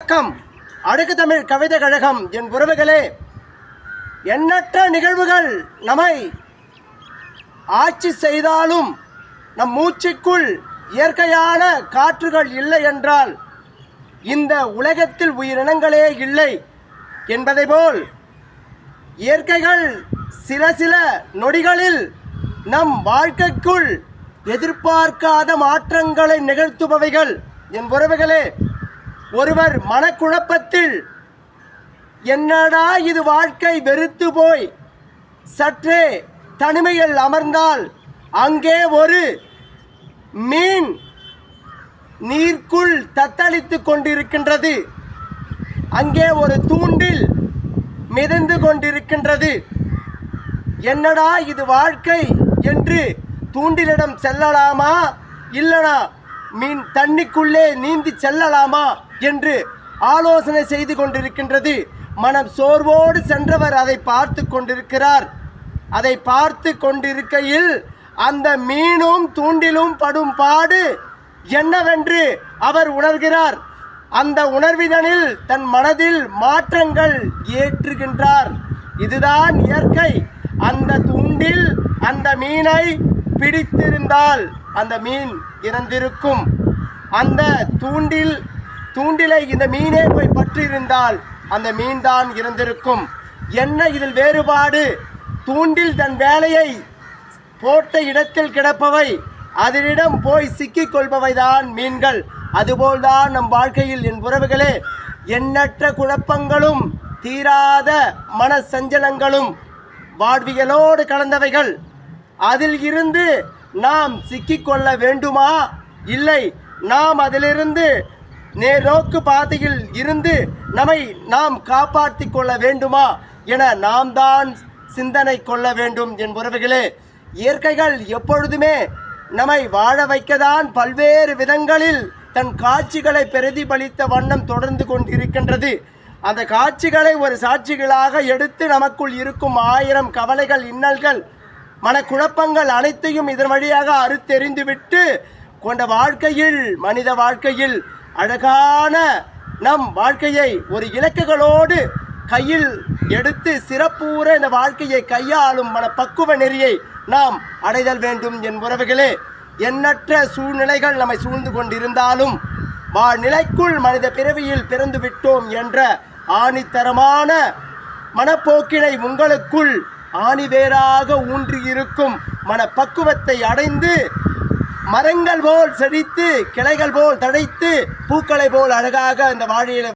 வணக்கம். அடுக்கு தமிழ் கவிதை கழகம் என் உறவுகளே, எண்ணற்ற நிகழ்வுகள் நம்மை ஆட்சி செய்தாலும் நம் மூச்சுக்குள் இயற்கையான காற்றுகள் இல்லை என்றால் இந்த உலகத்தில் உயிரினங்களே இல்லை என்பதை போல் இயற்கைகள் சில நொடிகளில் நம் வாழ்க்கைக்குள் எதிர்பார்க்காத மாற்றங்களை நிகழ்த்துபவைகள். என் உறவுகளே, ஒருவர் மனக்குழப்பத்தில் என்னடா இது வாழ்க்கை வெறுத்து போய் சற்றே தனிமையில் அமர்ந்தால் அங்கே ஒரு மீன் நீருக்குள் தத்தளித்து கொண்டிருக்கின்றது, அங்கே ஒரு தூண்டில் மிதந்து கொண்டிருக்கின்றது. என்னடா இது வாழ்க்கை என்று தூண்டிலிடம் செல்லலாமா, இல்லனா மீன் தண்ணிக்குள்ளே நீந்தி செல்லலாமா என்று ஆலோசனை செய்து கொண்டிருக்கின்றது. மனம் சோர்வோடு சென்றவர் அதை பார்த்து கொண்டிருக்கிறார். அதை பார்த்து கொண்டிருக்கையில் அந்த மீனும் தூண்டிலும் படும் பாடு என்னவென்று அவர் உணர்கிறார். அந்த உணர்விதனில் தன் மனதில் மாற்றங்கள் ஏற்றுகின்றார். இதுதான் இயற்கை. அந்த தூண்டில் அந்த மீனை பிடித்திருந்தால் அந்த மீன் இறந்திருக்கும். அந்த தூண்டிலை இந்த மீனே போய் பற்றியிருந்தால் அந்த மீன் தான் இறந்திருக்கும். என்ன இதில் வேறுபாடு? தூண்டில் தன் வேலையை போட்ட இடத்தில் கிடப்பவை, அதனிடம் போய் சிக்கிக் கொள்பவைதான் மீன்கள். அதுபோல்தான் நம் வாழ்க்கையில் என் உறவுகளே, எண்ணற்ற குழப்பங்களும் தீராத மன சஞ்சலங்களும் வாழ்வியலோடு கலந்தவைகள். அதில் இருந்து நாம் சிக்கிக்கொள்ள வேண்டுமா, இல்லை நாம் அதிலிருந்து நேர்நோக்கு பாதையில் இருந்து நாம் காப்பாற்றி கொள்ள வேண்டுமா என நாம் தான் சிந்தனை கொள்ள வேண்டும். என் உறவுகளே, இயற்கைகள் எப்பொழுதுமே நம்மை வாழ வைக்கதான் பல்வேறு விதங்களில் தன் காட்சிகளை பிரதிபலித்த வண்ணம் தொடர்ந்து கொண்டிருக்கின்றது. அந்த காட்சிகளை ஒரு சாட்சிகளாக எடுத்து நமக்குள் இருக்கும் 1000 கவலைகள், இன்னல்கள், மனக்குழப்பங்கள் அனைத்தையும் இதன் வழியாக அறுத்தெறிந்துவிட்டு கொண்ட வாழ்க்கையில், மனித வாழ்க்கையில் அழகான நம் வாழ்க்கையை ஒரு இலக்குகளோடு கையில் எடுத்து சிறப்பூற இந்த வாழ்க்கையை கையாளும் மனப்பக்குவ நெறியை நாம் அடைதல் வேண்டும். என் உறவுகளே, எண்ணற்ற சூழ்நிலைகள் நம்மை சூழ்ந்து கொண்டிருந்தாலும் வாழ்நிலைக்குள் மனித பிறவியில் பிறந்து விட்டோம் என்ற ஆணித்தரமான மனப்போக்கினை உங்களுக்குள் ஆணிவேராக ஊன்றியிருக்கும் மனப்பக்குவத்தை அடைந்து மரங்கள் போல் செழித்து, கிளைகள் போல் தழைத்து, பூக்களை போல் அழகாக இந்த வாழியில